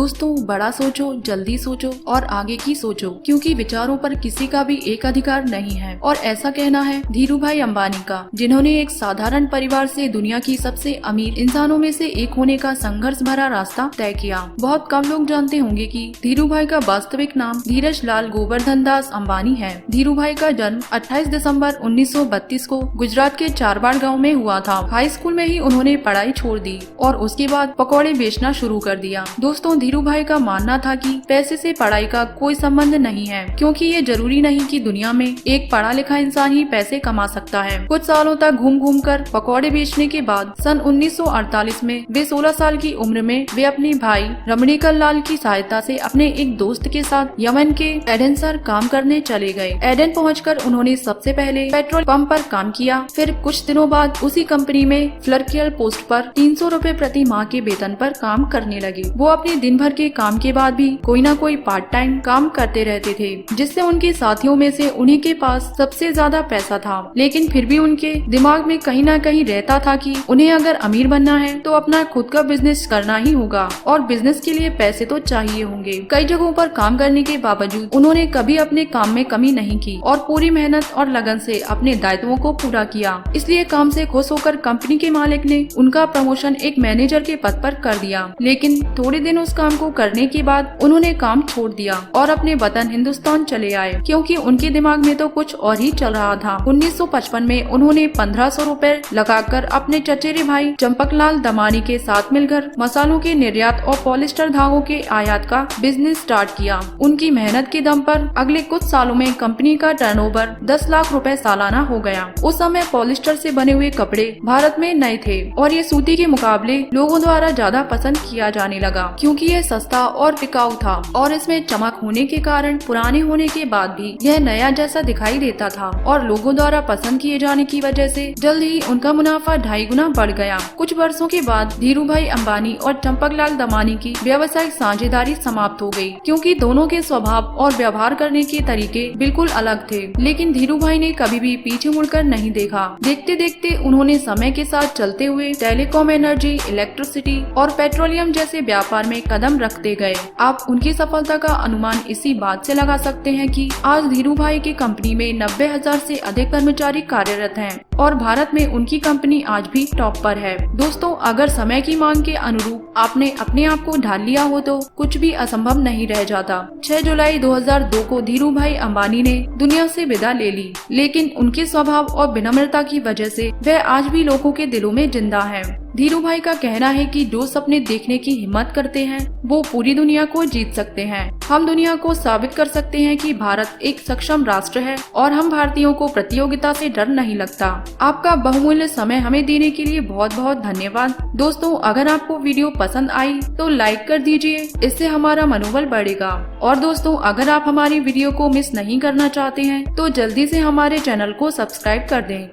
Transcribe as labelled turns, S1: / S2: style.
S1: दोस्तों, बड़ा सोचो, जल्दी सोचो और आगे की सोचो, क्योंकि विचारों पर किसी का भी एक अधिकार नहीं है। और ऐसा कहना है धीरूभाई अंबानी का, जिन्होंने एक साधारण परिवार से दुनिया की सबसे अमीर इंसानों में से एक होने का संघर्ष भरा रास्ता तय किया। बहुत कम लोग जानते होंगे कि धीरूभाई का वास्तविक नाम धीरज लाल गोवर्धन दास अंबानी है। धीरूभाई का जन्म 28 दिसंबर 1932 को गुजरात के चारबाड़ गाँव में हुआ था। हाई स्कूल में ही उन्होंने पढ़ाई छोड़ दी और उसके बाद पकौड़े बेचना शुरू कर दिया। दोस्तों, धीरूभाई का मानना था कि पैसे से पढ़ाई का कोई संबंध नहीं है, क्योंकि ये जरूरी नहीं कि दुनिया में एक पढ़ा लिखा इंसान ही पैसे कमा सकता है। कुछ सालों तक घूम घूम कर पकौड़े बेचने के बाद सन 1948 में वे 16 साल की उम्र में वे अपने भाई रमणीकर लाल की सहायता से अपने एक दोस्त के साथ यमन के एडन पर काम करने चले गए। एडन पहुंचकर उन्होंने सबसे पहले पेट्रोल पंप पर काम किया। फिर कुछ दिनों बाद उसी कंपनी में क्लर्कियल पोस्ट पर 300 रुपए प्रति माह के वेतन पर काम करने लगे। वो अपने दिन भर के काम के बाद भी कोई न कोई पार्ट टाइम काम करते रहते थे, जिससे उनके साथियों में से उन्हीं के पास सबसे ज्यादा पैसा था। लेकिन फिर भी उनके दिमाग में कहीं न कहीं रहता था कि उन्हें अगर अमीर बनना है तो अपना खुद का बिजनेस करना ही होगा और बिजनेस के लिए पैसे तो चाहिए होंगे। कई जगहों पर काम करने के बावजूद उन्होंने कभी अपने काम में कमी नहीं की और पूरी मेहनत और लगन से अपने दायित्वों को पूरा किया। इसलिए काम से खुश होकर कंपनी के मालिक ने उनका प्रमोशन एक मैनेजर के पद पर कर दिया। लेकिन थोड़े दिन उस काम को करने के बाद उन्होंने काम छोड़ दिया और अपने वतन हिंदुस्तान चले आए, क्योंकि उनके दिमाग में तो कुछ और ही चल रहा था। 1955 में उन्होंने 1500 रुपए लगाकर अपने चचेरे भाई चंपकलाल दमानी के साथ मिलकर मसालों के निर्यात और पॉलिस्टर धागों के आयात का बिजनेस स्टार्ट किया। उनकी मेहनत के दम पर अगले कुछ सालों में कंपनी का टर्नओवर 10 लाख रुपए सालाना हो गया। उस समय पॉलिस्टर से बने हुए कपड़े भारत में नए थे और ये सूती के मुकाबले लोगों द्वारा ज्यादा पसंद किया जाने लगा, क्योंकि यह सस्ता और टिकाऊ था और इसमें चमक होने के कारण पुराने होने के बाद भी यह नया जैसा दिखाई देता था। और लोगों द्वारा पसंद किए जाने की वजह से जल्द ही उनका मुनाफा 2.5 गुना बढ़ गया। कुछ वर्षों के बाद धीरूभाई अंबानी और चंपकलाल दमानी की व्यावसायिक साझेदारी समाप्त हो गई, क्योंकि दोनों के स्वभाव और व्यवहार करने के तरीके बिल्कुल अलग थे। लेकिन धीरूभाई ने कभी भी पीछे मुड़कर नहीं देखा। देखते देखते उन्होंने समय के साथ चलते हुए टेलीकॉम, एनर्जी, इलेक्ट्रिसिटी और पेट्रोलियम जैसे व्यापार में कदम रखते गए। आप उनकी सफलता का अनुमान इसी बात से लगा सकते हैं कि आज धीरूभाई की कंपनी में 90,000 से अधिक कर्मचारी कार्यरत हैं और भारत में उनकी कंपनी आज भी टॉप पर है। दोस्तों, अगर समय की मांग के अनुरूप आपने अपने आप को ढाल लिया हो तो कुछ भी असंभव नहीं रह जाता। 6 जुलाई 2002 को धीरूभाई अंबानी ने दुनिया से विदा ले ली, लेकिन उनके स्वभाव और विनम्रता की वजह से वह आज भी लोगों के दिलों में जिंदा है। धीरूभाई का कहना है कि जो सपने देखने की हिम्मत करते हैं वो पूरी दुनिया को जीत सकते हैं। हम दुनिया को साबित कर सकते हैं कि भारत एक सक्षम राष्ट्र है और हम भारतीयों को प्रतियोगिता से डर नहीं लगता। आपका बहुमूल्य समय हमें देने के लिए बहुत बहुत धन्यवाद। दोस्तों, अगर आपको वीडियो पसंद आई तो लाइक कर दीजिए, इससे हमारा मनोबल बढ़ेगा। और दोस्तों, अगर आप हमारी वीडियो को मिस नहीं करना चाहते हैं तो जल्दी से हमारे चैनल को सब्सक्राइब कर दें।